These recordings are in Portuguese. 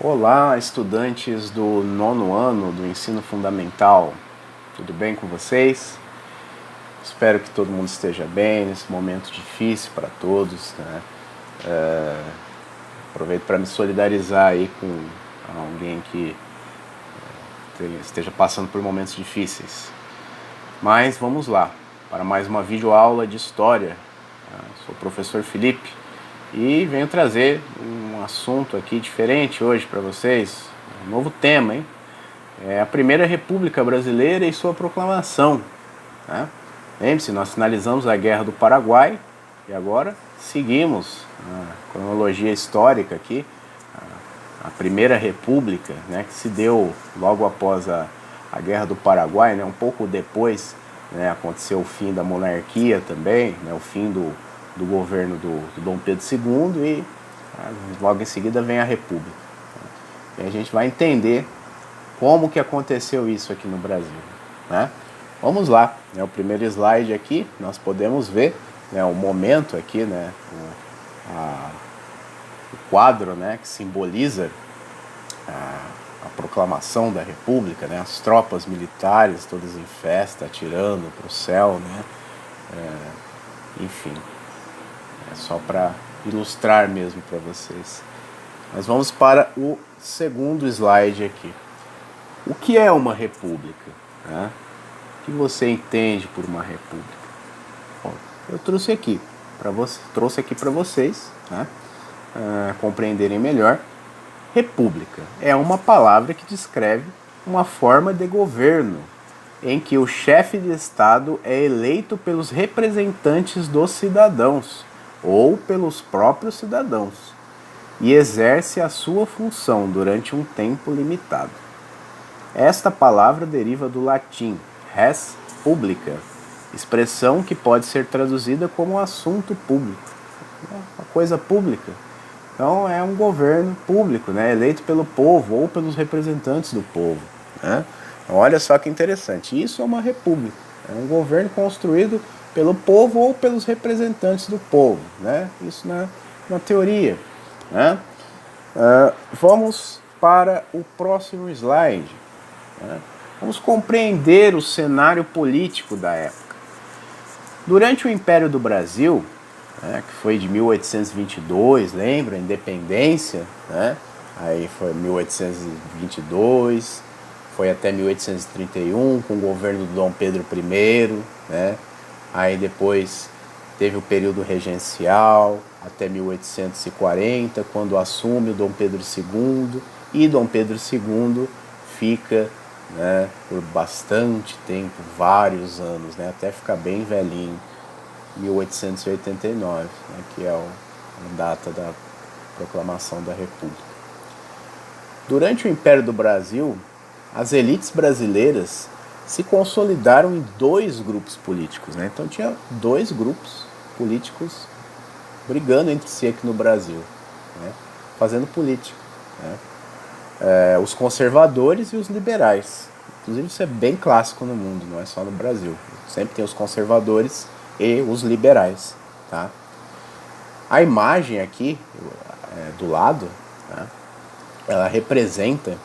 Olá, estudantes do nono ano do ensino fundamental, tudo bem com vocês? Espero que todo mundo esteja bem nesse momento difícil para todos, né? Aproveito para me solidarizar aí com alguém que esteja passando por momentos difíceis. Mas vamos lá, para mais uma videoaula de História. Sou o professor Felipe e venho trazer um assunto aqui diferente hoje para vocês, um novo tema, hein? É a Primeira República Brasileira e sua proclamação, né? Lembre-se, nós finalizamos a Guerra do Paraguai e agora seguimos a cronologia histórica aqui, a Primeira República, né, que se deu logo após a Guerra do Paraguai, né, um pouco depois, né, aconteceu o fim da monarquia também, né, o fim do governo do Dom Pedro II e logo em seguida vem a República. E a gente vai entender como que aconteceu isso aqui no Brasil, né? Vamos lá, né, o primeiro slide aqui, nós podemos ver, né, o momento aqui, né, o quadro, né, que simboliza a proclamação da República, né, as tropas militares todas em festa, atirando para o céu, né, enfim, é só para ilustrar mesmo para vocês. Mas vamos para o segundo slide aqui. O que é uma república, né? O que você entende por uma república? Bom, eu trouxe aqui para vocês, né, compreenderem melhor. República é uma palavra que descreve uma forma de governo em que o chefe de Estado é eleito pelos representantes dos cidadãos ou pelos próprios cidadãos e exerce a sua função durante um tempo limitado. Esta palavra deriva do latim res publica, expressão que pode ser traduzida como assunto público, uma coisa pública. Então é um governo público, né, eleito pelo povo ou pelos representantes do povo, né? Então, olha só que interessante, isso é uma república, é um governo construído pelo povo ou pelos representantes do povo, né? Isso na teoria, né? Vamos para o próximo slide, né? Vamos compreender o cenário político da época. Durante o Império do Brasil, né, que foi de 1822, lembra? A independência, né? Aí foi 1822, foi até 1831 com o governo do Dom Pedro I, né? Aí depois teve o período regencial até 1840, quando assume o Dom Pedro II, e Dom Pedro II fica, né, por bastante tempo, vários anos, né, até ficar bem velhinho, 1889, né, que é a data da proclamação da República. Durante o Império do Brasil, as elites brasileiras se consolidaram em dois grupos políticos, né? Então tinha dois grupos políticos brigando entre si aqui no Brasil, né, fazendo política, né? Os conservadores e os liberais. Inclusive isso é bem clássico no mundo, não é só no Brasil. Sempre tem os conservadores e os liberais, tá? A imagem aqui do lado, tá, ela representa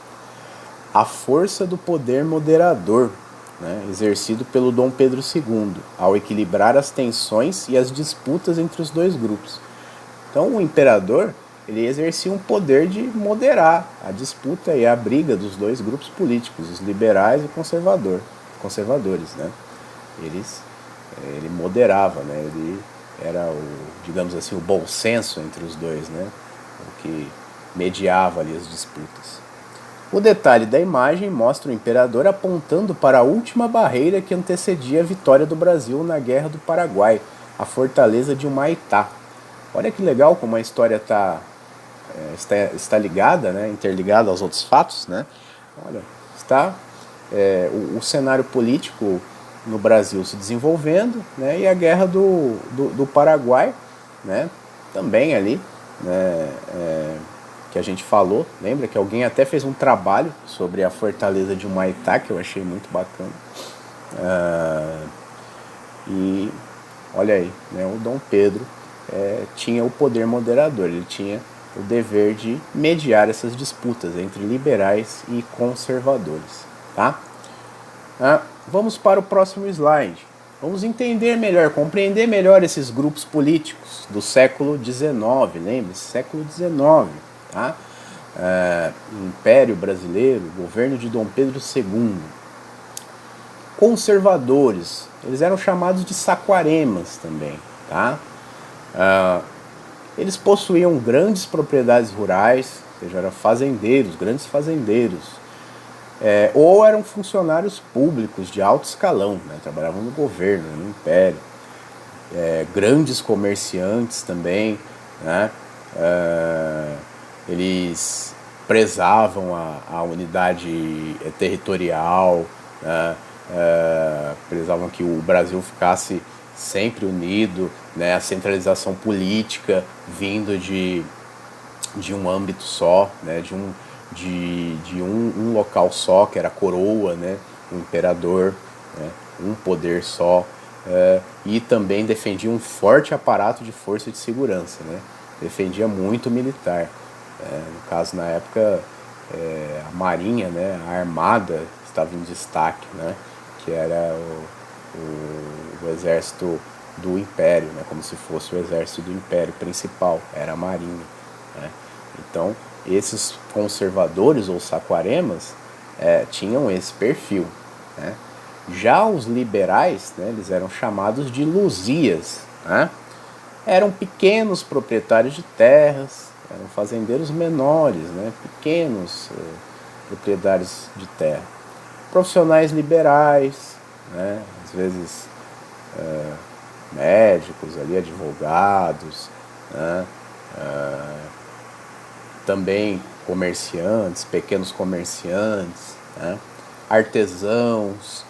a força do poder moderador, né, exercido pelo Dom Pedro II, ao equilibrar as tensões e as disputas entre os dois grupos. Então o imperador, ele exercia um poder de moderar a disputa e a briga dos dois grupos políticos, os liberais e conservadores, né? Ele moderava, né? Ele era digamos assim, o bom senso entre os dois, né? O que mediava ali as disputas. O detalhe da imagem mostra o imperador apontando para a última barreira que antecedia a vitória do Brasil na Guerra do Paraguai, a fortaleza de Humaitá. Olha que legal como a história está ligada, né, interligada aos outros fatos, né? Olha, o cenário político no Brasil se desenvolvendo, né, e a Guerra do Paraguai, né, também ali, né, que a gente falou, lembra que alguém até fez um trabalho sobre a fortaleza de Humaitá, que eu achei muito bacana. E olha aí, né, o Dom Pedro tinha o poder moderador, ele tinha o dever de mediar essas disputas entre liberais e conservadores. Tá? Vamos para o próximo slide. Vamos entender melhor, compreender melhor esses grupos políticos do século XIX. Lembre-se, século XIX. Tá? Império Brasileiro, governo de Dom Pedro II. Conservadores, eles eram chamados de saquaremas também. Tá? Eles possuíam grandes propriedades rurais, ou seja, eram fazendeiros, grandes fazendeiros, ou eram funcionários públicos de alto escalão, né? Trabalhavam no governo, no império, grandes comerciantes também, né? Eles prezavam a unidade territorial, né? Prezavam que o Brasil ficasse sempre unido, né? A centralização política vindo de um âmbito só, né? de um local só, que era a coroa, né? O imperador, né? Um poder só, e também defendia um forte aparato de força de segurança, né? Defendia muito o militar. No caso, na época, a marinha, né? A armada estava em destaque, né? Que era o exército do império, né? Como se fosse o exército do império principal, era a marinha, né? Então, esses conservadores ou saquaremas tinham esse perfil, né? Já os liberais, né, eles eram chamados de luzias, né? Eram pequenos proprietários de terras, eram fazendeiros menores, né? Pequenos proprietários de terra. Profissionais liberais, né? Às vezes médicos, ali, advogados, né? Também comerciantes, pequenos comerciantes, né? Artesãos,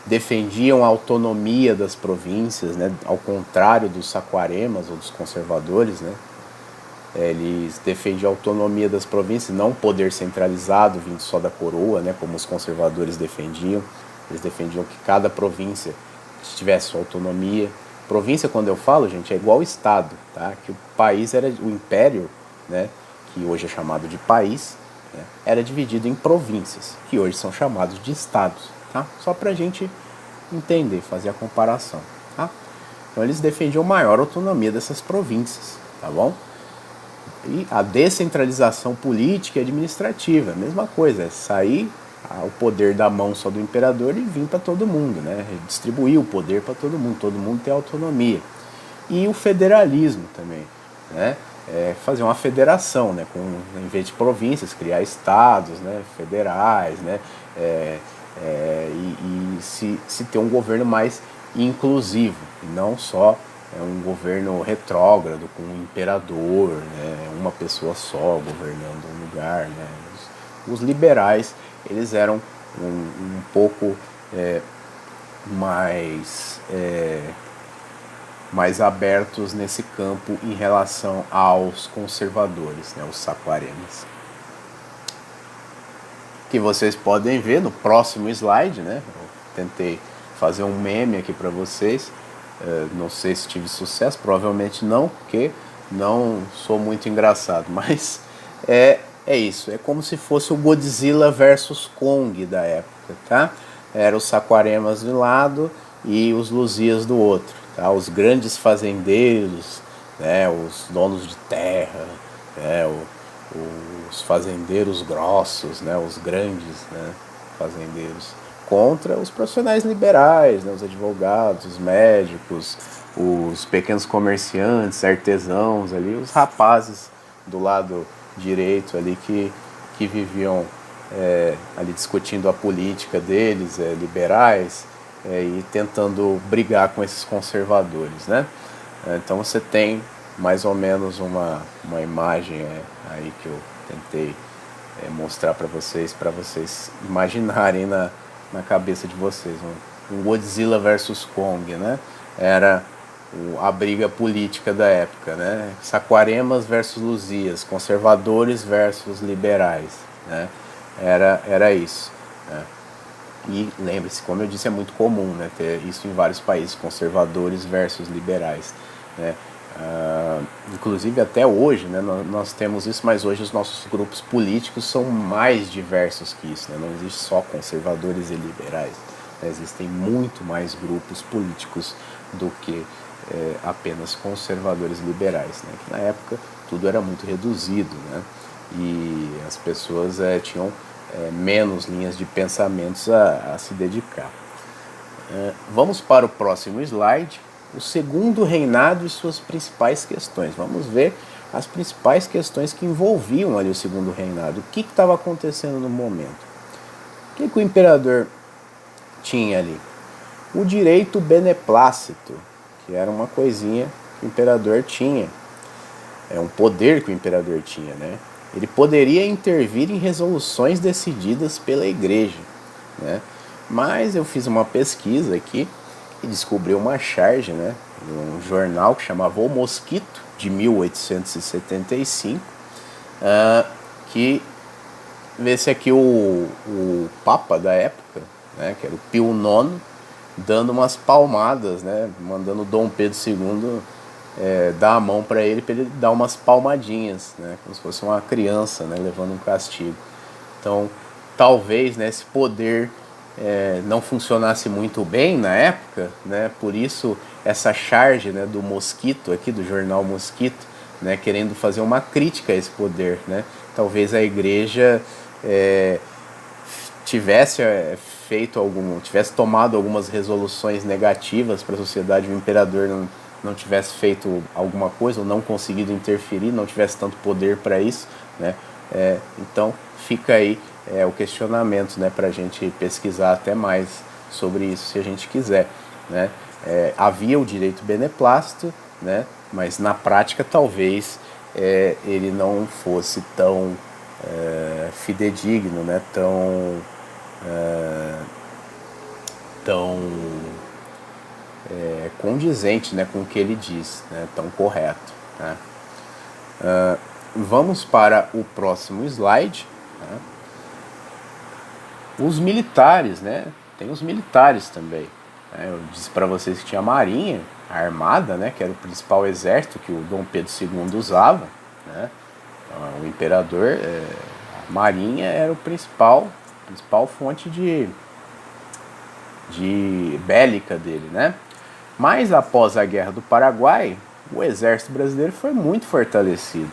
defendiam a autonomia das províncias, né? Ao contrário dos saquaremas ou dos conservadores, né? Eles defendiam a autonomia das províncias, não um poder centralizado vindo só da coroa, né? Como os conservadores defendiam. Eles defendiam que cada província tivesse sua autonomia. Província, quando eu falo, gente, é igual ao estado, tá? Que o país era o império, né? Que hoje é chamado de país, né? Era dividido em províncias, que hoje são chamados de estados, tá? Só para a gente entender, fazer a comparação, tá? Então eles defendiam maior autonomia dessas províncias, tá bom? E a descentralização política e administrativa, a mesma coisa, é sair o poder da mão só do imperador e vir para todo mundo, né? Distribuir o poder para todo mundo ter autonomia. E o federalismo também, né? Fazer uma federação, né? Em vez de províncias, criar estados, né? Federais, né? E se ter um governo mais inclusivo, e não só um governo retrógrado com um imperador, né? Uma pessoa só governando um lugar, né? Os liberais, eles eram um pouco mais abertos nesse campo em relação aos conservadores, né? Os saquaremas. Que vocês podem ver no próximo slide, né? Eu tentei fazer um meme aqui para vocês. Não sei se tive sucesso, provavelmente não, porque não sou muito engraçado, mas é isso, é como se fosse o Godzilla versus Kong da época, tá? Eram os saquaremas de um lado e os luzias do outro, tá? Os grandes fazendeiros, né? Os donos de terra, né? Os fazendeiros grossos, né? Os grandes, né? Fazendeiros, contra os profissionais liberais, né? Os advogados, os médicos, os pequenos comerciantes, artesãos ali, os rapazes do lado direito ali que viviam ali discutindo a política deles, liberais, e tentando brigar com esses conservadores, né? Então você tem mais ou menos uma imagem aí que eu tentei mostrar para vocês imaginarem na cabeça de vocês. Um Godzilla versus Kong, né? Era a briga política da época, né? Saquaremas versus luzias, conservadores versus liberais, né? Era isso, né? E lembre-se, como eu disse, é muito comum, né, ter isso em vários países, conservadores versus liberais, né? Inclusive até hoje, né, nós temos isso, mas hoje os nossos grupos políticos são mais diversos que isso, né? Não existe só conservadores e liberais, né? Existem muito mais grupos políticos do que apenas conservadores e liberais, né? Que na época tudo era muito reduzido, né? E as pessoas tinham menos linhas de pensamentos a se dedicar. Vamos para o próximo slide. O segundo reinado e suas principais questões. Vamos ver as principais questões que envolviam ali o segundo reinado. O que estava acontecendo no momento? O que o imperador tinha ali? O direito beneplácito, que era uma coisinha que o imperador tinha. É um poder que o imperador tinha, né? Ele poderia intervir em resoluções decididas pela igreja, né? Mas eu fiz uma pesquisa aqui e descobri uma charge, né, de um jornal que chamava O Mosquito, de 1875, que vê-se aqui o Papa da época, né, que era o Pio IX, dando umas palmadas, né, mandando Dom Pedro II dar a mão para ele dar umas palmadinhas, né, como se fosse uma criança, né, levando um castigo. Então, talvez, né, esse poder não funcionasse muito bem na época, né? Por isso essa charge, né, do Mosquito aqui, do jornal Mosquito, né, querendo fazer uma crítica a esse poder, né? Talvez a igreja tivesse tivesse tomado algumas resoluções negativas para a sociedade, o imperador não tivesse feito alguma coisa ou não conseguido interferir, não tivesse tanto poder para isso, né? Então fica aí o questionamento, né, para a gente pesquisar até mais sobre isso se a gente quiser, né? Havia o direito beneplácito, né, mas na prática talvez ele não fosse tão fidedigno, né, tão condizente, né, com o que ele diz, né, tão correto, né? Vamos para o próximo slide, né? Os militares, né? Tem os militares também, né? Eu disse para vocês que tinha a marinha, a armada, né, que era o principal exército que o Dom Pedro II usava, né? O imperador, a marinha era o principal fonte de bélica dele, né? Mas após a Guerra do Paraguai, o exército brasileiro foi muito fortalecido,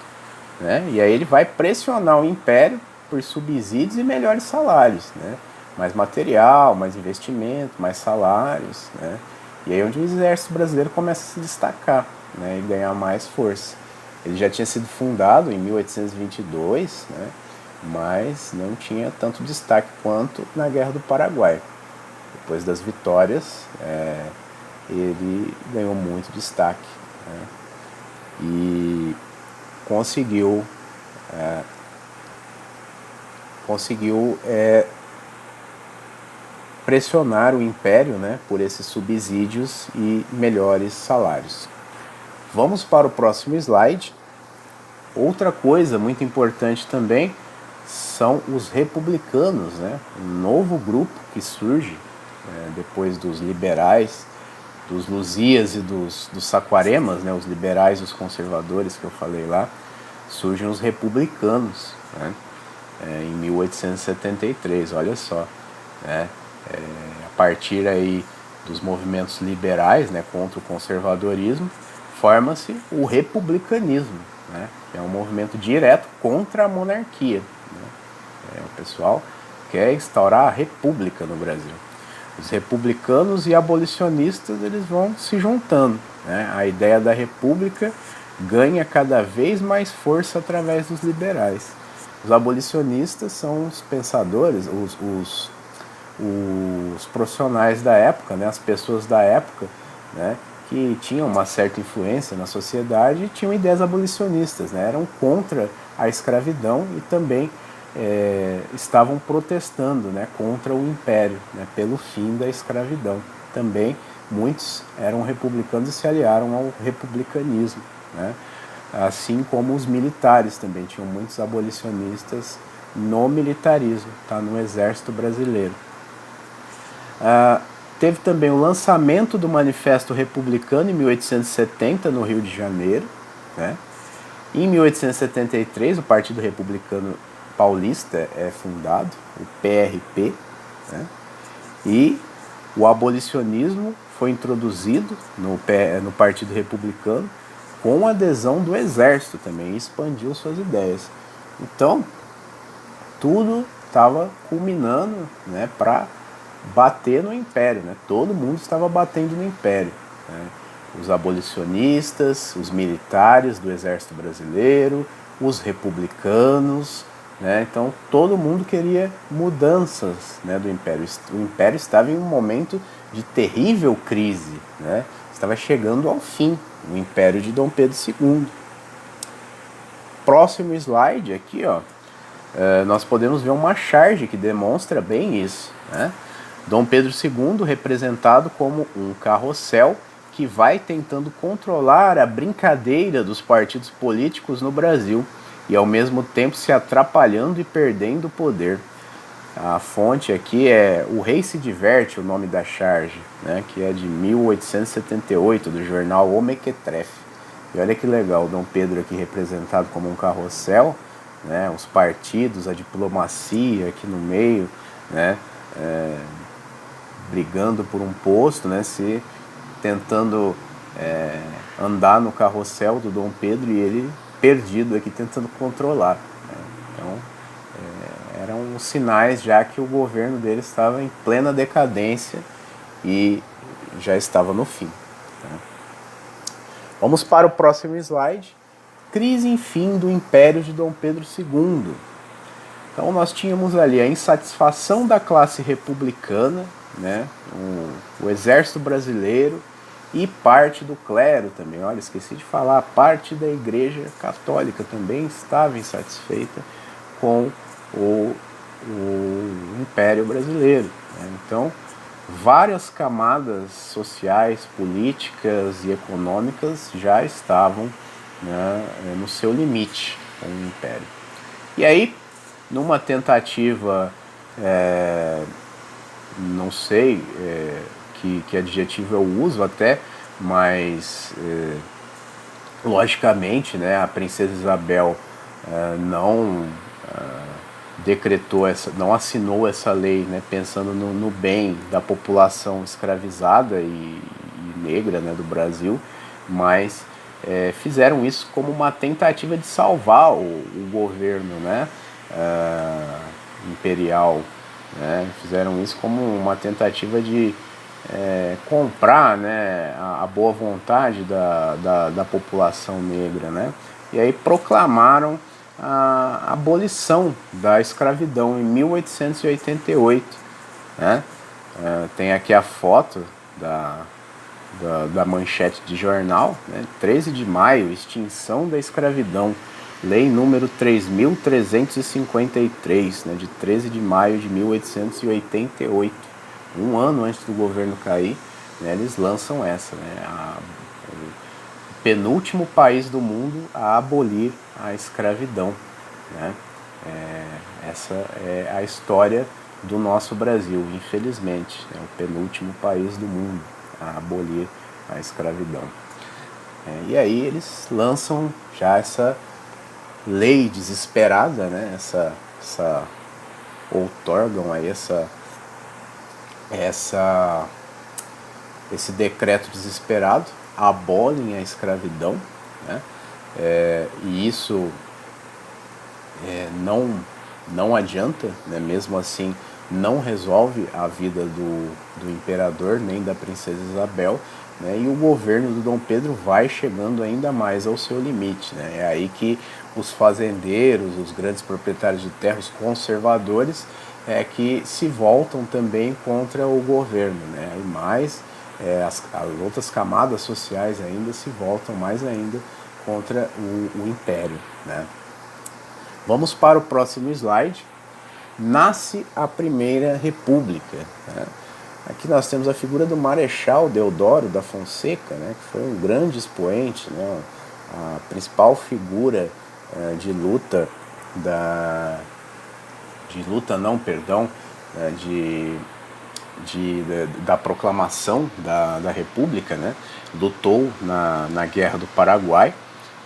né? E aí ele vai pressionar o império por subsídios e melhores salários, né? Mais material, mais investimento, mais salários, né? E aí é onde o exército brasileiro começa a se destacar, né, e ganhar mais força. Ele já tinha sido fundado em 1822, né, mas não tinha tanto destaque quanto na Guerra do Paraguai. Depois das vitórias, ele ganhou muito destaque, né, e conseguiu pressionar o império, né, por esses subsídios e melhores salários. Vamos para o próximo slide. Outra coisa muito importante também são os republicanos, né, um novo grupo que surge depois dos liberais, dos Luzias e dos Saquaremas, né, os liberais e os conservadores que eu falei lá, surgem os republicanos, né, em 1873, olha só, né, a partir aí dos movimentos liberais, né, contra o conservadorismo, forma-se o republicanismo, né, que é um movimento direto contra a monarquia, né. O pessoal quer instaurar a república no Brasil. Os republicanos e abolicionistas, eles vão se juntando, né? A ideia da república ganha cada vez mais força através dos liberais. Os abolicionistas são os pensadores, os profissionais da época, né? As pessoas da época, né, que tinham uma certa influência na sociedade e tinham ideias abolicionistas, né? Eram contra a escravidão e também estavam protestando, né, contra o império, né, pelo fim da escravidão. Também muitos eram republicanos e se aliaram ao republicanismo, né? Assim como os militares também tinham muitos abolicionistas no militarismo, tá, no exército brasileiro. Teve também o lançamento do Manifesto Republicano em 1870 no Rio de Janeiro, né? Em 1873 o Partido Republicano Paulista é fundado, o PRP, né? E o abolicionismo foi introduzido no Partido Republicano com adesão do Exército também, e expandiu suas ideias. Então, tudo estava culminando, né, para bater no Império, né? Todo mundo estava batendo no Império, né? Os abolicionistas, os militares do Exército Brasileiro, os republicanos, né? Então todo mundo queria mudanças, né, do Império. O Império estava em um momento de terrível crise, né? Estava chegando ao fim, o Império de Dom Pedro II. Próximo slide aqui, ó, nós podemos ver uma charge que demonstra bem isso, né? Dom Pedro II representado como um carrossel que vai tentando controlar a brincadeira dos partidos políticos no Brasil e ao mesmo tempo se atrapalhando e perdendo o poder. A fonte aqui é O Rei se Diverte, o nome da charge, né, que é de 1878, do jornal O Mequetrefe. E olha que legal, Dom Pedro aqui representado como um carrossel, né, os partidos, a diplomacia aqui no meio, né, brigando por um posto, né, tentando andar no carrossel do Dom Pedro e ele perdido aqui tentando controlar, né? Então eram sinais já que o governo dele estava em plena decadência e já estava no fim, né? Vamos para o próximo slide. Crise e fim do Império de Dom Pedro II. Então nós tínhamos ali a insatisfação da classe republicana, né, o exército brasileiro e parte do clero também. Olha, esqueci de falar, parte da Igreja Católica também estava insatisfeita com o Império Brasileiro, né? Então, várias camadas sociais, políticas e econômicas já estavam, né, no seu limite com o Império. E aí, numa tentativa, não sei que adjetivo eu uso até, mas logicamente, né, a princesa Isabel não decretou não assinou essa lei, né, pensando no bem da população escravizada e negra, né, do Brasil, mas fizeram isso como uma tentativa de salvar o governo, né, imperial, né? Fizeram isso como uma tentativa de comprar, né, a boa vontade da população negra, né? E aí proclamaram a abolição da escravidão em 1888, né? Tem aqui a foto da manchete de jornal, né? 13 de maio, extinção da escravidão, lei número 3.353, né, de 13 de maio de 1888, um ano antes do governo cair, né, eles lançam essa, né, o penúltimo país do mundo a abolir a escravidão, né? Essa é a história do nosso Brasil, infelizmente, é o penúltimo país do mundo a abolir a escravidão. E aí eles lançam já essa lei desesperada, né? Outorgam aí esse decreto desesperado, abolem a escravidão, né? E isso não adianta, né? Mesmo assim não resolve a vida do imperador nem da princesa Isabel, né? E o governo do Dom Pedro vai chegando ainda mais ao seu limite, né? É aí que os fazendeiros, os grandes proprietários de terra, os conservadores, que se voltam também contra o governo, né? E mais, as outras camadas sociais ainda se voltam mais ainda contra o império, né? Vamos para o próximo slide. Nasce a Primeira República, né? Aqui nós temos a figura do Marechal Deodoro da Fonseca, né, que foi um grande expoente, né, a principal figura de luta da proclamação da República, né? Lutou na Guerra do Paraguai.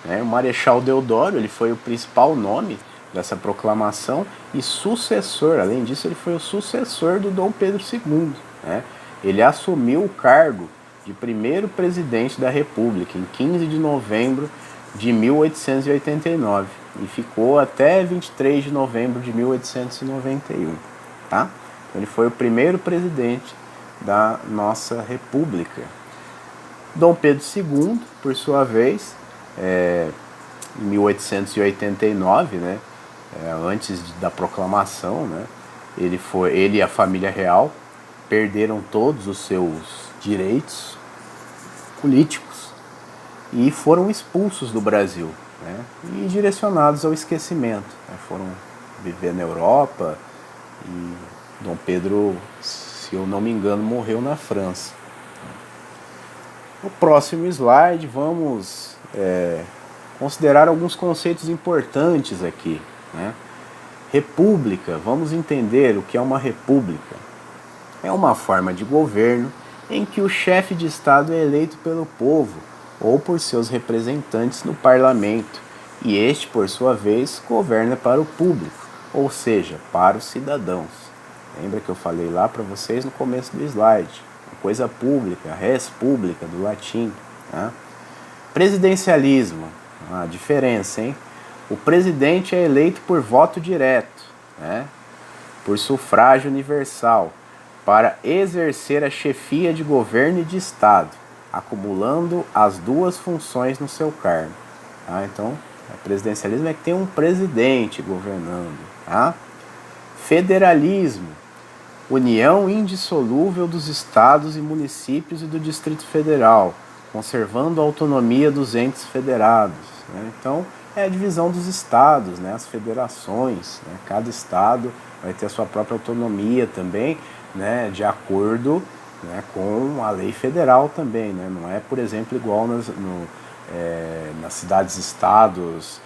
Né? O Marechal Deodoro, ele foi o principal nome dessa proclamação e sucessor, além disso ele foi o sucessor do Dom Pedro II. Né? Ele assumiu o cargo de primeiro presidente da República em 15 de novembro de 1889 e ficou até 23 de novembro de 1891. Tá? Então ele foi o primeiro presidente da nossa República. Dom Pedro II, por sua vez, em 1889, né, antes da proclamação, né, ele e a família real perderam todos os seus direitos políticos e foram expulsos do Brasil, né, e direcionados ao esquecimento. Né, foram viver na Europa e Dom Pedro, se eu não me engano, morreu na França. No próximo slide, vamos considerar alguns conceitos importantes aqui. Né? República, vamos entender o que é uma república. É uma forma de governo em que o chefe de Estado é eleito pelo povo ou por seus representantes no parlamento, e este, por sua vez, governa para o público, ou seja, para os cidadãos. Lembra que eu falei lá para vocês no começo do slide? Coisa pública, res pública, do latim. Tá? Presidencialismo, a diferença, hein? O presidente é eleito por voto direto, né? Por sufrágio universal, para exercer a chefia de governo e de Estado, acumulando as duas funções no seu cargo. Tá? Então, o presidencialismo é que tem um presidente governando. Tá? Federalismo, união indissolúvel dos estados e municípios e do Distrito Federal, conservando a autonomia dos entes federados. Né? Então, é a divisão dos estados, né? As federações. Né? Cada estado vai ter a sua própria autonomia também, né? De acordo, né? Com a lei federal também. Né? Não é, por exemplo, igual nas cidades-estados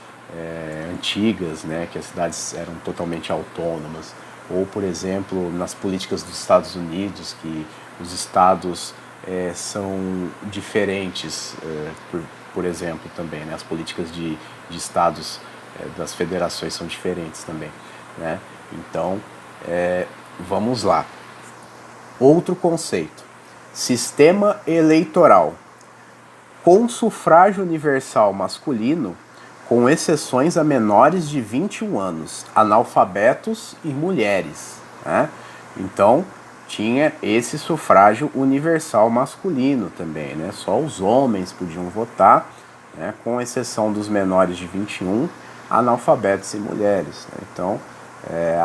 antigas, né? Que as cidades eram totalmente autônomas. Ou, por exemplo, nas políticas dos Estados Unidos, que os estados são diferentes, por exemplo, também. Né? As políticas de estados das federações são diferentes também. Né? Então, vamos lá. Outro conceito. Sistema eleitoral. Com sufrágio universal masculino, com exceções a menores de 21 anos, analfabetos e mulheres. Né? Então, tinha esse sufrágio universal masculino também. Né? Só os homens podiam votar, né? Com exceção dos menores de 21, analfabetos e mulheres. Né? Então,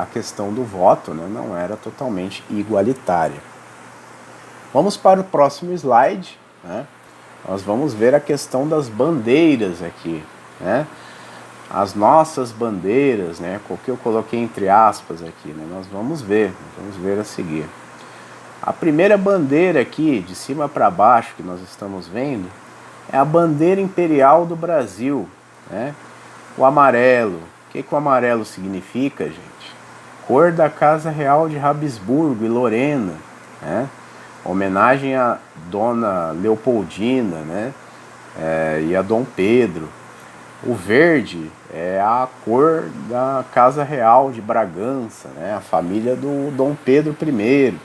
a questão do voto, né, não era totalmente igualitária. Vamos para o próximo slide. Né? Nós vamos ver a questão das bandeiras aqui. Né? As nossas bandeiras, né, o que eu coloquei entre aspas aqui, né, nós vamos ver a seguir. A primeira bandeira aqui, de cima para baixo, que nós estamos vendo, é a bandeira imperial do Brasil. Né? O amarelo. O que o amarelo significa, gente? Cor da Casa Real de Habsburgo e Lorena. Né? Homenagem a Dona Leopoldina, né? E a Dom Pedro. O verde é a cor da Casa Real de Bragança, né? A família do Dom Pedro I.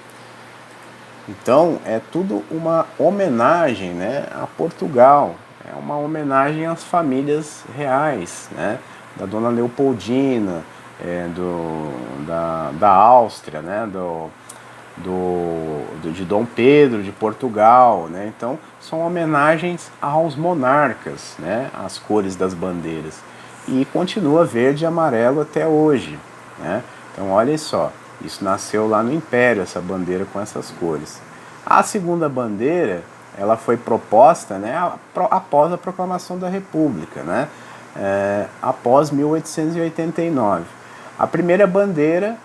Então, é tudo uma homenagem, né, a Portugal. É uma homenagem às famílias reais, né? Da Dona Leopoldina, da Áustria, né? De Dom Pedro de Portugal, né? Então são homenagens aos monarcas, né? As cores das bandeiras, e continua verde e amarelo até hoje, né? Então olhem só, isso nasceu lá no Império, essa bandeira com essas cores. A segunda bandeira, ela foi proposta, né, após a proclamação da República, né? Após 1889. A primeira bandeira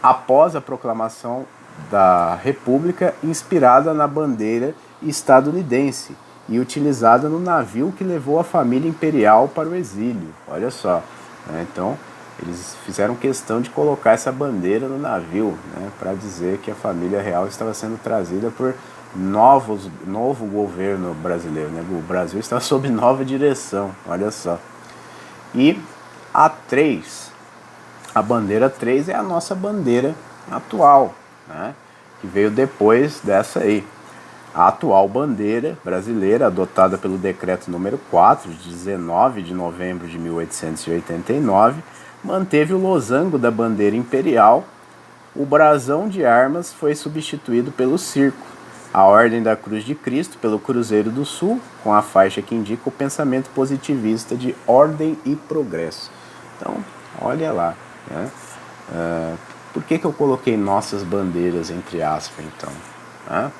após a proclamação da República, inspirada na bandeira estadunidense e utilizada no navio que levou a família imperial para o exílio. Olha só, né? Então eles fizeram questão de colocar essa bandeira no navio, né, para dizer que a família real estava sendo trazida por novo governo brasileiro, né? O Brasil está sob nova direção, olha só. E a 3, a bandeira 3 é a nossa bandeira atual, né? Que veio depois dessa aí. A atual bandeira brasileira, adotada pelo decreto número 4, de 19 de novembro de 1889, manteve o losango da bandeira imperial. O brasão de armas foi substituído pelo circo, a Ordem da Cruz de Cristo pelo Cruzeiro do Sul, com a faixa que indica o pensamento positivista de ordem e progresso. Então, olha lá, né? Por que eu coloquei nossas bandeiras entre aspas, então? Né?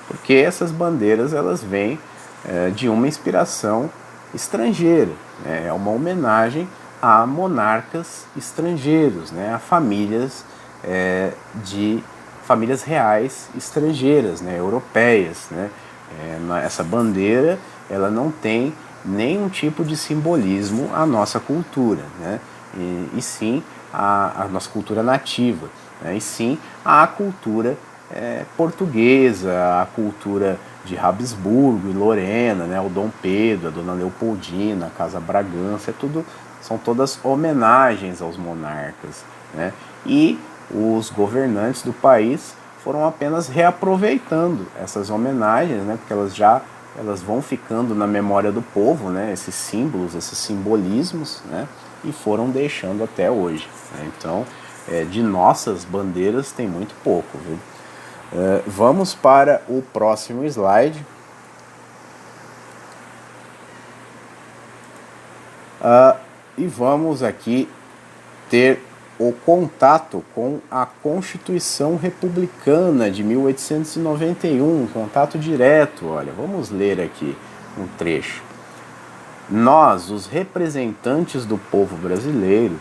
Porque essas bandeiras elas vêm de uma inspiração estrangeira, né? É uma homenagem a monarcas estrangeiros, né? A famílias famílias reais estrangeiras, né? Europeias, né? Essa bandeira ela não tem nenhum tipo de simbolismo à nossa cultura, né? E sim a nossa cultura nativa, né? E sim a cultura portuguesa, a cultura de Habsburgo e Lorena, né? O Dom Pedro, a Dona Leopoldina, a Casa Bragança, são todas homenagens aos monarcas, né? E os governantes do país foram apenas reaproveitando essas homenagens, né? Porque elas vão ficando na memória do povo, né? Esses símbolos, esses simbolismos, né? E foram deixando até hoje, né? Então, de nossas bandeiras tem muito pouco, viu? Vamos para o próximo slide. E vamos aqui ter o contato com a Constituição Republicana de 1891, contato direto. Olha, vamos ler aqui um trecho. Nós, os representantes do povo brasileiro,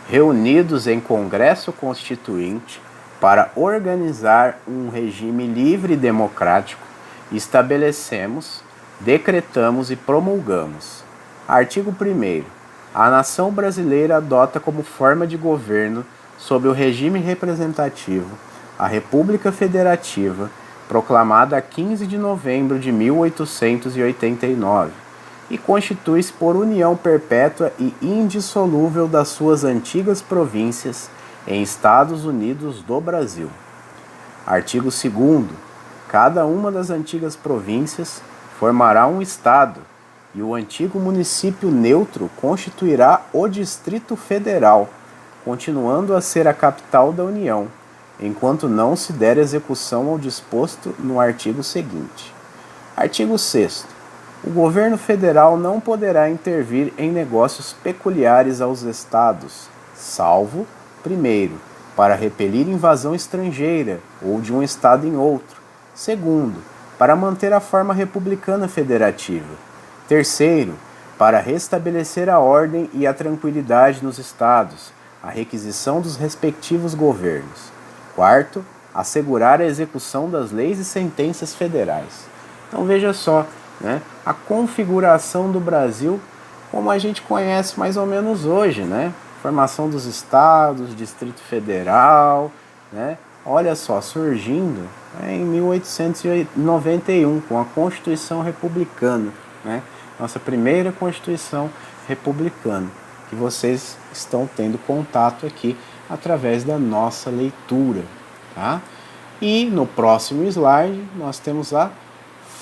reunidos em Congresso Constituinte para organizar um regime livre e democrático, estabelecemos, decretamos e promulgamos. Artigo 1º. A nação brasileira adota como forma de governo, sob o regime representativo, a República Federativa, proclamada a 15 de novembro de 1889, e constitui-se por união perpétua e indissolúvel das suas antigas províncias em Estados Unidos do Brasil. Artigo 2º. Cada uma das antigas províncias formará um estado, e o antigo município neutro constituirá o Distrito Federal, continuando a ser a capital da União, enquanto não se der execução ao disposto no artigo seguinte. Artigo 6º. O governo federal não poderá intervir em negócios peculiares aos estados, salvo, primeiro, para repelir invasão estrangeira ou de um estado em outro, segundo, para manter a forma republicana federativa, terceiro, para restabelecer a ordem e a tranquilidade nos estados, a requisição dos respectivos governos. Quarto, assegurar a execução das leis e sentenças federais. Então veja só, né, a configuração do Brasil como a gente conhece mais ou menos hoje, né? Formação dos estados, Distrito Federal, né? Olha só, surgindo em 1891 com a Constituição Republicana, né? Nossa primeira Constituição Republicana, que vocês estão tendo contato aqui através da nossa leitura, tá? E no próximo slide nós temos a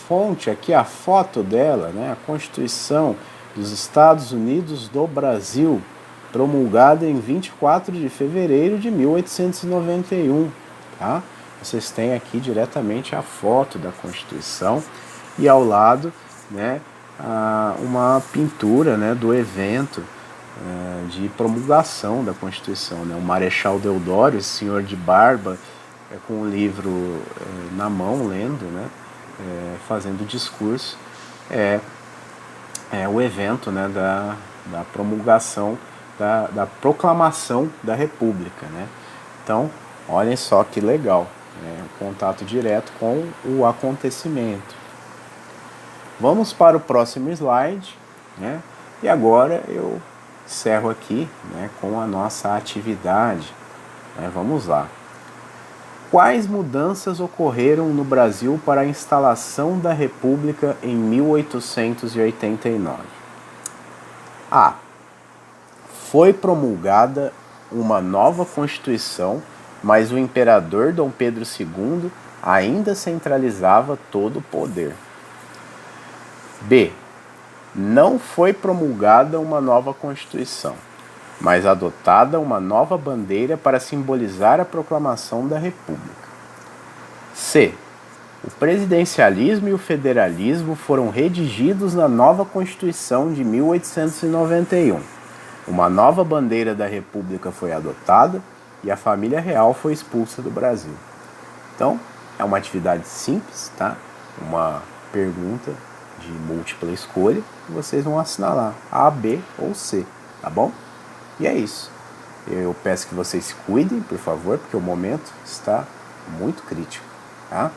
fonte aqui, a foto dela, né? A Constituição dos Estados Unidos do Brasil, promulgada em 24 de fevereiro de 1891, tá? Vocês têm aqui diretamente a foto da Constituição e ao lado, né, uma pintura, né, do evento de promulgação da Constituição, né? O Marechal Deodoro, esse senhor de barba, com o livro na mão, lendo, né, fazendo o discurso, o evento, né, da promulgação, da proclamação da República, né? Então, olhem só que legal, né? Um contato direto com o acontecimento. Vamos para o próximo slide, né? E agora eu encerro aqui, né, com a nossa atividade. Vamos lá. Quais mudanças ocorreram no Brasil para a instalação da República em 1889? A. Foi promulgada uma nova Constituição, mas o imperador Dom Pedro II ainda centralizava todo o poder. B. Não foi promulgada uma nova Constituição, mas adotada uma nova bandeira para simbolizar a proclamação da República. C. O presidencialismo e o federalismo foram redigidos na nova Constituição de 1891. Uma nova bandeira da República foi adotada e a família real foi expulsa do Brasil. Então, é uma atividade simples, tá? Uma pergunta de múltipla escolha e vocês vão assinalar A, B ou C, tá bom? E é isso. Eu peço que vocês se cuidem, por favor, porque o momento está muito crítico, tá?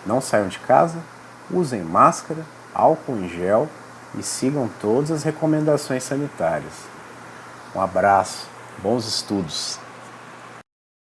Não saiam de casa, usem máscara, álcool em gel e sigam todas as recomendações sanitárias. Um abraço, bons estudos!